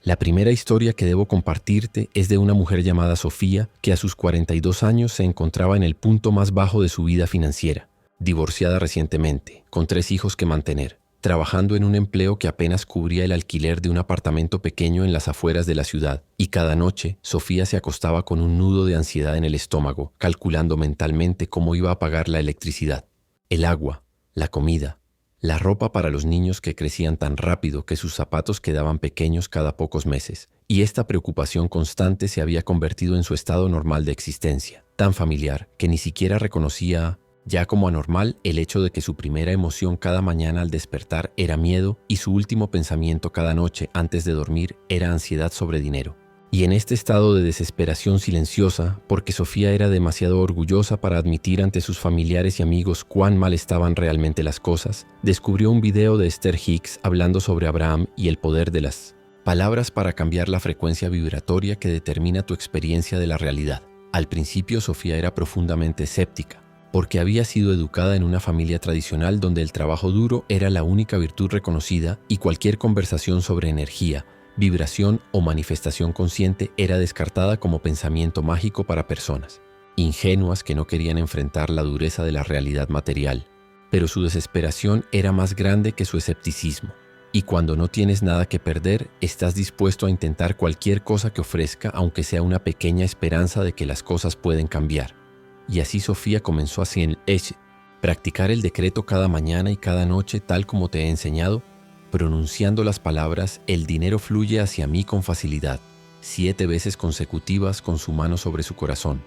La primera historia que debo compartirte es de una mujer llamada Sofía que a sus 42 años se encontraba en el punto más bajo de su vida financiera, divorciada recientemente, con 3 hijos que mantener, trabajando en un empleo que apenas cubría el alquiler de un apartamento pequeño en las afueras de la ciudad, y cada noche Sofía se acostaba con un nudo de ansiedad en el estómago, calculando mentalmente cómo iba a pagar la electricidad, el agua, la comida, la ropa para los niños que crecían tan rápido que sus zapatos quedaban pequeños cada pocos meses, y esta preocupación constante se había convertido en su estado normal de existencia, tan familiar que ni siquiera reconocía ya como anormal el hecho de que su primera emoción cada mañana al despertar era miedo y su último pensamiento cada noche antes de dormir era ansiedad sobre dinero. Y en este estado de desesperación silenciosa, porque Sofía era demasiado orgullosa para admitir ante sus familiares y amigos cuán mal estaban realmente las cosas, descubrió un video de Esther Hicks hablando sobre Abraham y el poder de las palabras para cambiar la frecuencia vibratoria que determina tu experiencia de la realidad. Al principio Sofía era profundamente escéptica, porque había sido educada en una familia tradicional donde el trabajo duro era la única virtud reconocida y cualquier conversación sobre energía, vibración o manifestación consciente era descartada como pensamiento mágico para personas ingenuas que no querían enfrentar la dureza de la realidad material. Pero su desesperación era más grande que su escepticismo. Y cuando no tienes nada que perder, estás dispuesto a intentar cualquier cosa que ofrezca, aunque sea una pequeña esperanza de que las cosas pueden cambiar. Y así Sofía comenzó así en practicar el decreto cada mañana y cada noche tal como te he enseñado, pronunciando las palabras «El dinero fluye hacia mí con facilidad», 7 veces consecutivas con su mano sobre su corazón.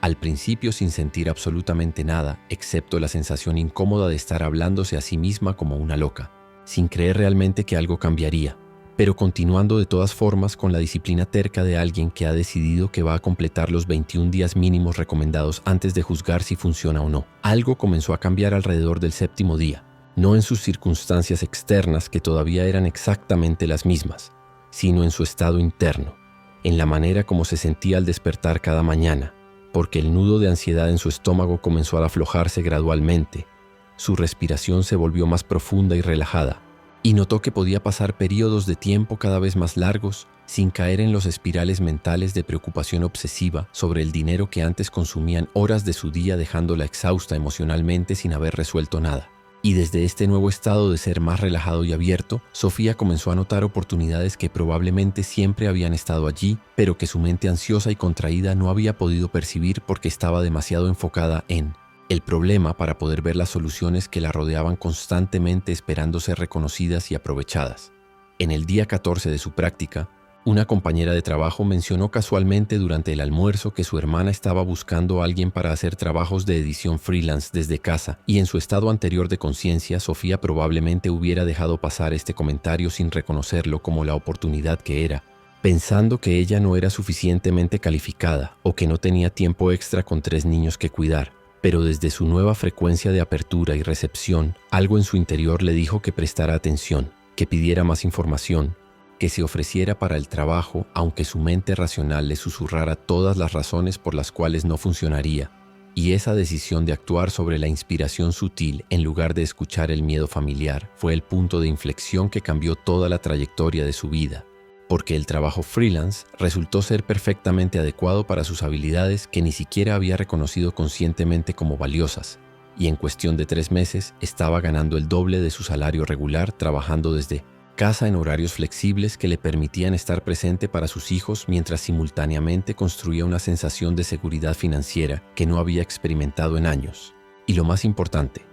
Al principio sin sentir absolutamente nada, excepto la sensación incómoda de estar hablándose a sí misma como una loca, sin creer realmente que algo cambiaría, pero continuando de todas formas con la disciplina terca de alguien que ha decidido que va a completar los 21 días mínimos recomendados antes de juzgar si funciona o no. Algo comenzó a cambiar alrededor del 7º día, no en sus circunstancias externas que todavía eran exactamente las mismas, sino en su estado interno, en la manera como se sentía al despertar cada mañana, porque el nudo de ansiedad en su estómago comenzó a aflojarse gradualmente, su respiración se volvió más profunda y relajada, y notó que podía pasar periodos de tiempo cada vez más largos sin caer en los espirales mentales de preocupación obsesiva sobre el dinero que antes consumían horas de su día dejándola exhausta emocionalmente sin haber resuelto nada. Y desde este nuevo estado de ser más relajado y abierto, Sofía comenzó a notar oportunidades que probablemente siempre habían estado allí, pero que su mente ansiosa y contraída no había podido percibir porque estaba demasiado enfocada en el problema para poder ver las soluciones que la rodeaban constantemente esperando ser reconocidas y aprovechadas. En el día 14 de su práctica, una compañera de trabajo mencionó casualmente durante el almuerzo que su hermana estaba buscando a alguien para hacer trabajos de edición freelance desde casa y en su estado anterior de conciencia, Sofía probablemente hubiera dejado pasar este comentario sin reconocerlo como la oportunidad que era, pensando que ella no era suficientemente calificada o que no tenía tiempo extra con 3 niños que cuidar. Pero desde su nueva frecuencia de apertura y recepción, algo en su interior le dijo que prestara atención, que pidiera más información, que se ofreciera para el trabajo, aunque su mente racional le susurrara todas las razones por las cuales no funcionaría. Y esa decisión de actuar sobre la inspiración sutil en lugar de escuchar el miedo familiar fue el punto de inflexión que cambió toda la trayectoria de su vida. Porque el trabajo freelance resultó ser perfectamente adecuado para sus habilidades que ni siquiera había reconocido conscientemente como valiosas, y en cuestión de 3 meses estaba ganando el doble de su salario regular trabajando desde casa en horarios flexibles que le permitían estar presente para sus hijos mientras simultáneamente construía una sensación de seguridad financiera que no había experimentado en años. Y lo más importante,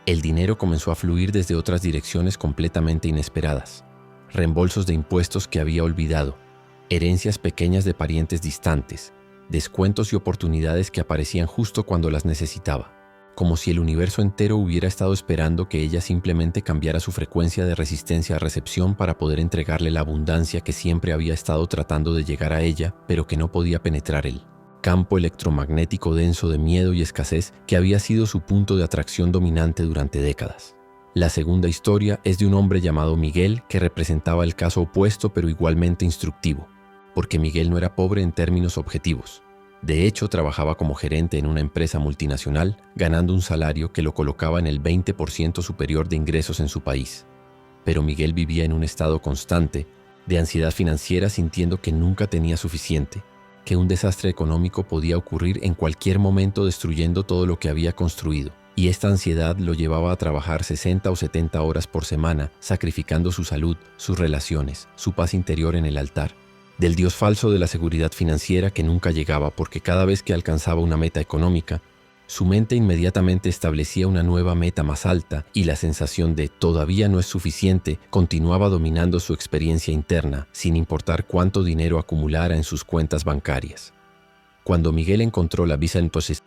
el dinero comenzó a fluir desde otras direcciones completamente inesperadas. Reembolsos de impuestos que había olvidado, herencias pequeñas de parientes distantes, descuentos y oportunidades que aparecían justo cuando las necesitaba, como si el universo entero hubiera estado esperando que ella simplemente cambiara su frecuencia de resistencia a recepción para poder entregarle la abundancia que siempre había estado tratando de llegar a ella, pero que no podía penetrar el campo electromagnético denso de miedo y escasez que había sido su punto de atracción dominante durante décadas. La segunda historia es de un hombre llamado Miguel que representaba el caso opuesto pero igualmente instructivo, porque Miguel no era pobre en términos objetivos. De hecho, trabajaba como gerente en una empresa multinacional, ganando un salario que lo colocaba en el 20% superior de ingresos en su país. Pero Miguel vivía en un estado constante de ansiedad financiera sintiendo que nunca tenía suficiente, que un desastre económico podía ocurrir en cualquier momento destruyendo todo lo que había construido. y esta ansiedad lo llevaba a trabajar 60 o 70 horas por semana, sacrificando su salud, sus relaciones, su paz interior en el altar, del dios falso de la seguridad financiera que nunca llegaba porque cada vez que alcanzaba una meta económica, su mente inmediatamente establecía una nueva meta más alta y la sensación de todavía no es suficiente continuaba dominando su experiencia interna, sin importar cuánto dinero acumulara en sus cuentas bancarias. Cuando Miguel encontró la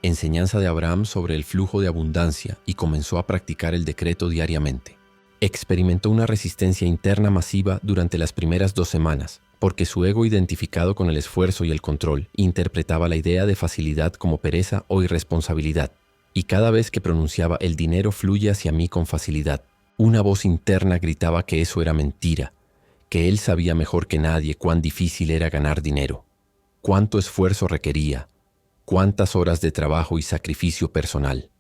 enseñanza de Abraham sobre el flujo de abundancia y comenzó a practicar el decreto diariamente, experimentó una resistencia interna masiva durante las primeras 2 semanas, porque su ego identificado con el esfuerzo y el control interpretaba la idea de facilidad como pereza o irresponsabilidad, y cada vez que pronunciaba "el dinero fluye hacia mí con facilidad", una voz interna gritaba que eso era mentira, que él sabía mejor que nadie cuán difícil era ganar dinero, cuánto esfuerzo requería, cuántas horas de trabajo y sacrificio personal.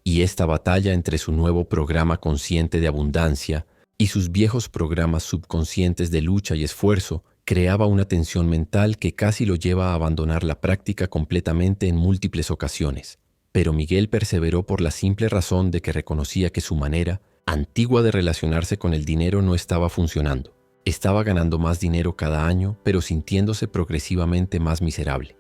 Y esta batalla entre su nuevo programa consciente de abundancia y sus viejos programas subconscientes de lucha y esfuerzo creaba una tensión mental que casi lo lleva a abandonar la práctica completamente en múltiples ocasiones. Pero Miguel perseveró por la simple razón de que reconocía que su manera antigua de relacionarse con el dinero no estaba funcionando. Estaba ganando más dinero cada año, pero sintiéndose progresivamente más miserable,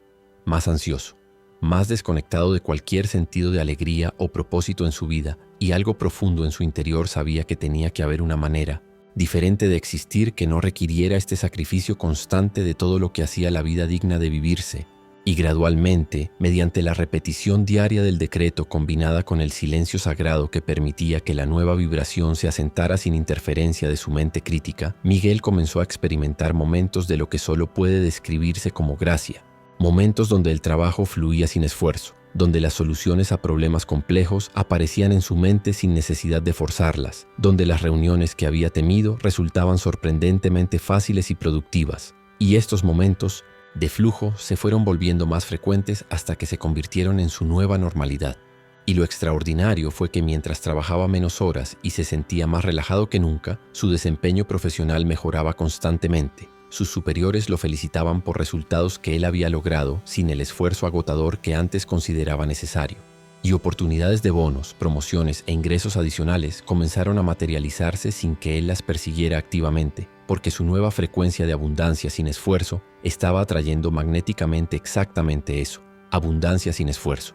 más ansioso, más desconectado de cualquier sentido de alegría o propósito en su vida, y algo profundo en su interior sabía que tenía que haber una manera diferente de existir que no requiriera este sacrificio constante de todo lo que hacía la vida digna de vivirse. Y gradualmente, mediante la repetición diaria del decreto combinada con el silencio sagrado que permitía que la nueva vibración se asentara sin interferencia de su mente crítica, Miguel comenzó a experimentar momentos de lo que solo puede describirse como gracia, momentos donde el trabajo fluía sin esfuerzo, donde las soluciones a problemas complejos aparecían en su mente sin necesidad de forzarlas, donde las reuniones que había temido resultaban sorprendentemente fáciles y productivas, y estos momentos de flujo se fueron volviendo más frecuentes hasta que se convirtieron en su nueva normalidad. Y lo extraordinario fue que mientras trabajaba menos horas y se sentía más relajado que nunca, su desempeño profesional mejoraba constantemente. Sus superiores lo felicitaban por resultados que él había logrado sin el esfuerzo agotador que antes consideraba necesario. Y oportunidades de bonos, promociones e ingresos adicionales comenzaron a materializarse sin que él las persiguiera activamente, porque su nueva frecuencia de abundancia sin esfuerzo estaba atrayendo magnéticamente exactamente eso, abundancia sin esfuerzo.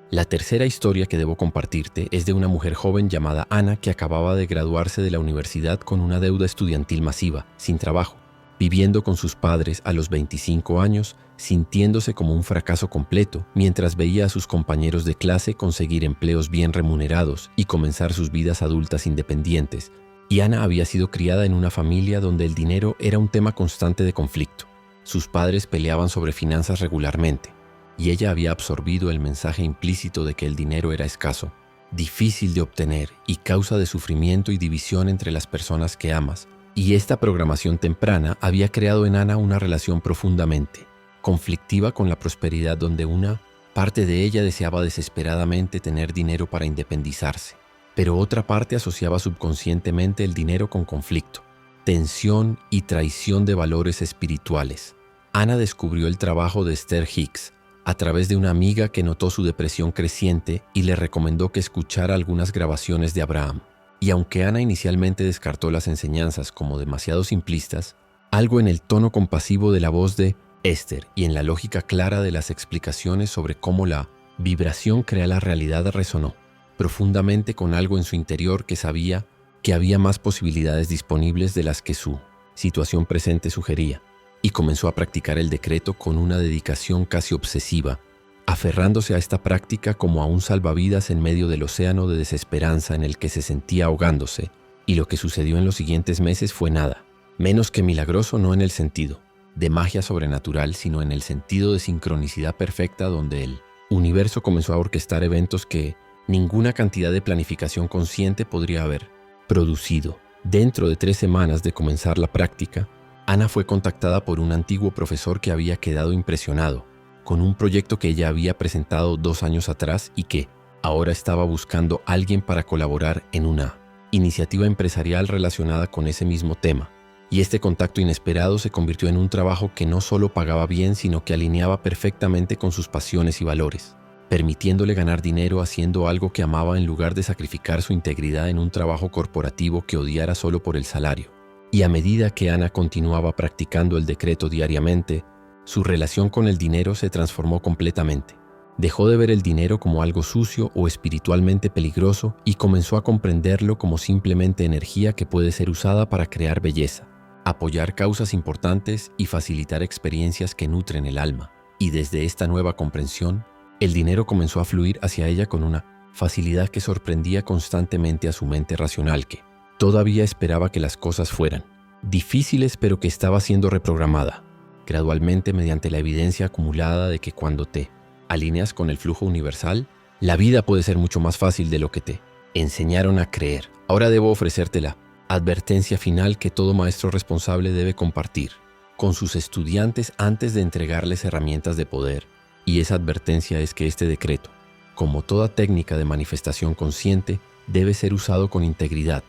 La tercera historia que debo compartirte es de una mujer joven llamada Ana que acababa de graduarse de la universidad con una deuda estudiantil masiva, sin trabajo, viviendo con sus padres a los 25 años, sintiéndose como un fracaso completo, mientras veía a sus compañeros de clase conseguir empleos bien remunerados y comenzar sus vidas adultas independientes. Y Ana había sido criada en una familia donde el dinero era un tema constante de conflicto. Sus padres peleaban sobre finanzas regularmente, y ella había absorbido el mensaje implícito de que el dinero era escaso, difícil de obtener y causa de sufrimiento y división entre las personas que amas. Y esta programación temprana había creado en Ana una relación profundamente conflictiva con la prosperidad, donde una parte de ella deseaba desesperadamente tener dinero para independizarse, pero otra parte asociaba subconscientemente el dinero con conflicto, tensión y traición de valores espirituales. Ana descubrió el trabajo de Esther Hicks a través de una amiga que notó su depresión creciente y le recomendó que escuchara algunas grabaciones de Abraham. Y aunque Ana inicialmente descartó las enseñanzas como demasiado simplistas, algo en el tono compasivo de la voz de Esther y en la lógica clara de las explicaciones sobre cómo la vibración crea la realidad resonó profundamente con algo en su interior que sabía que había más posibilidades disponibles de las que su situación presente sugería, y comenzó a practicar el decreto con una dedicación casi obsesiva, aferrándose a esta práctica como a un salvavidas en medio del océano de desesperanza en el que se sentía ahogándose. Y lo que sucedió en los siguientes meses fue nada menos que milagroso, no en el sentido de magia sobrenatural, sino en el sentido de sincronicidad perfecta, donde el universo comenzó a orquestar eventos que ninguna cantidad de planificación consciente podría haber producido. Dentro de 3 semanas de comenzar la práctica, Ana fue contactada por un antiguo profesor que había quedado impresionado con un proyecto que ella había presentado 2 años atrás y que ahora estaba buscando a alguien para colaborar en una iniciativa empresarial relacionada con ese mismo tema. Y este contacto inesperado se convirtió en un trabajo que no solo pagaba bien, sino que alineaba perfectamente con sus pasiones y valores. permitiéndole ganar dinero haciendo algo que amaba en lugar de sacrificar su integridad en un trabajo corporativo que odiara solo por el salario. Y a medida que Ana continuaba practicando el decreto diariamente, su relación con el dinero se transformó completamente. Dejó de ver el dinero como algo sucio o espiritualmente peligroso y comenzó a comprenderlo como simplemente energía que puede ser usada para crear belleza, apoyar causas importantes y facilitar experiencias que nutren el alma. Y desde esta nueva comprensión, el dinero comenzó a fluir hacia ella con una facilidad que sorprendía constantemente a su mente racional que todavía esperaba que las cosas fueran difíciles, pero que estaba siendo reprogramada gradualmente mediante la evidencia acumulada de que cuando te alineas con el flujo universal, la vida puede ser mucho más fácil de lo que te enseñaron a creer. Ahora debo ofrecerte la advertencia final que todo maestro responsable debe compartir con sus estudiantes antes de entregarles herramientas de poder. Y esa advertencia es que este decreto, como toda técnica de manifestación consciente, debe ser usado con integridad,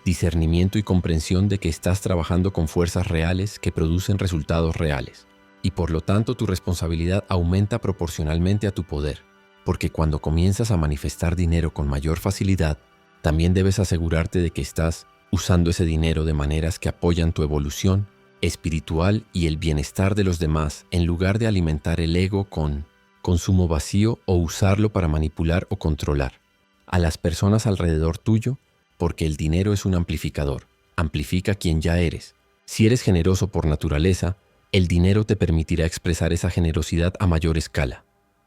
discernimiento y comprensión de que estás trabajando con fuerzas reales que producen resultados reales. Y por lo tanto tu responsabilidad aumenta proporcionalmente a tu poder, porque cuando comienzas a manifestar dinero con mayor facilidad, también debes asegurarte de que estás usando ese dinero de maneras que apoyan tu evolución espiritual y el bienestar de los demás, en lugar de alimentar el ego con consumo vacío o usarlo para manipular o controlar a las personas alrededor tuyo, porque el dinero es un amplificador, amplifica quien ya eres. Si eres generoso por naturaleza, el dinero te permitirá expresar esa generosidad a mayor escala.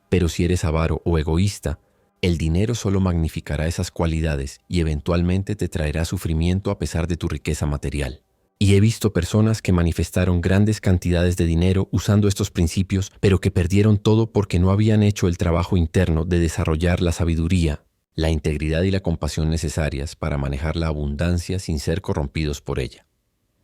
Pero si eres avaro o egoísta, el dinero solo magnificará esas cualidades y eventualmente te traerá sufrimiento a pesar de tu riqueza material. Y he visto personas que manifestaron grandes cantidades de dinero usando estos principios, pero que perdieron todo porque no habían hecho el trabajo interno de desarrollar la sabiduría, la integridad y la compasión necesarias para manejar la abundancia sin ser corrompidos por ella.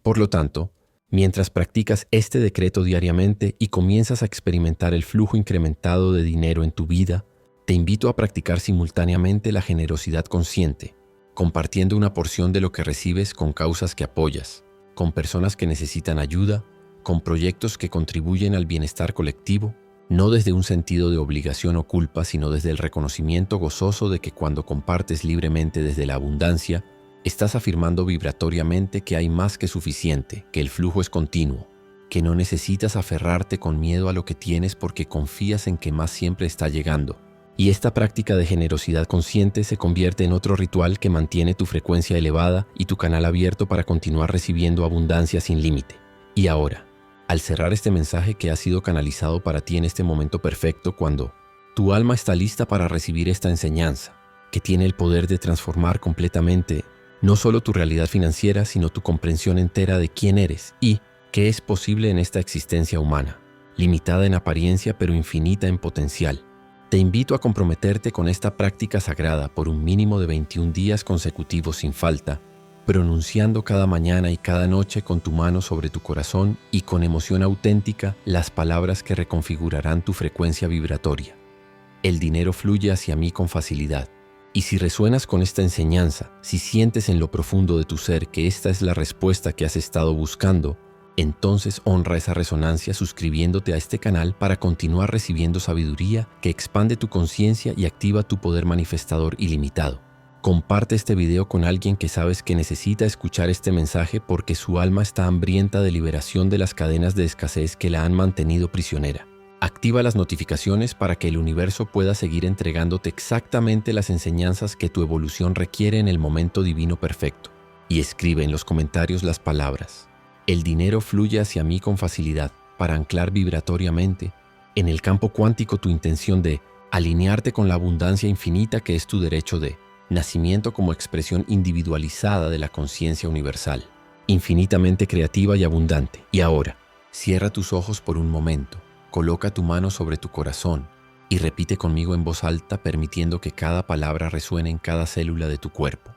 Por lo tanto, mientras practicas este decreto diariamente y comienzas a experimentar el flujo incrementado de dinero en tu vida, te invito a practicar simultáneamente la generosidad consciente, compartiendo una porción de lo que recibes con causas que apoyas, con personas que necesitan ayuda, con proyectos que contribuyen al bienestar colectivo, no desde un sentido de obligación o culpa, sino desde el reconocimiento gozoso de que cuando compartes libremente desde la abundancia, estás afirmando vibratoriamente que hay más que suficiente, que el flujo es continuo, que no necesitas aferrarte con miedo a lo que tienes porque confías en que más siempre está llegando. Y esta práctica de generosidad consciente se convierte en otro ritual que mantiene tu frecuencia elevada y tu canal abierto para continuar recibiendo abundancia sin límite. Y ahora, al cerrar este mensaje que ha sido canalizado para ti en este momento perfecto, cuando tu alma está lista para recibir esta enseñanza, que tiene el poder de transformar completamente no solo tu realidad financiera, sino tu comprensión entera de quién eres y qué es posible en esta existencia humana, limitada en apariencia pero infinita en potencial. Te invito a comprometerte con esta práctica sagrada por un mínimo de 21 días consecutivos sin falta, pronunciando cada mañana y cada noche con tu mano sobre tu corazón y con emoción auténtica las palabras que reconfigurarán tu frecuencia vibratoria. El dinero fluye hacia mí con facilidad. Y si resuenas con esta enseñanza, si sientes en lo profundo de tu ser que esta es la respuesta que has estado buscando, entonces honra esa resonancia suscribiéndote a este canal para continuar recibiendo sabiduría que expande tu conciencia y activa tu poder manifestador ilimitado. Comparte este video con alguien que sabes que necesita escuchar este mensaje porque su alma está hambrienta de liberación de las cadenas de escasez que la han mantenido prisionera. Activa las notificaciones para que el universo pueda seguir entregándote exactamente las enseñanzas que tu evolución requiere en el momento divino perfecto. Y escribe en los comentarios las palabras: el dinero fluye hacia mí con facilidad, para anclar vibratoriamente en el campo cuántico tu intención de alinearte con la abundancia infinita que es tu derecho de nacimiento como expresión individualizada de la conciencia universal, infinitamente creativa y abundante. Y ahora, cierra tus ojos por un momento. Coloca tu mano sobre tu corazón y repite conmigo en voz alta, permitiendo que cada palabra resuene en cada célula de tu cuerpo,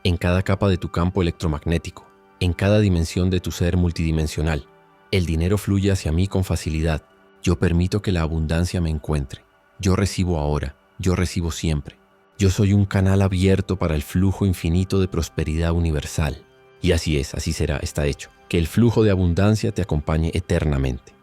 en cada capa de tu campo electromagnético, en cada dimensión de tu ser multidimensional. El dinero fluye hacia mí con facilidad. Yo permito que la abundancia me encuentre. Yo recibo ahora. Yo recibo siempre. Yo soy un canal abierto para el flujo infinito de prosperidad universal. Y así es, así será, está hecho. Que el flujo de abundancia te acompañe eternamente.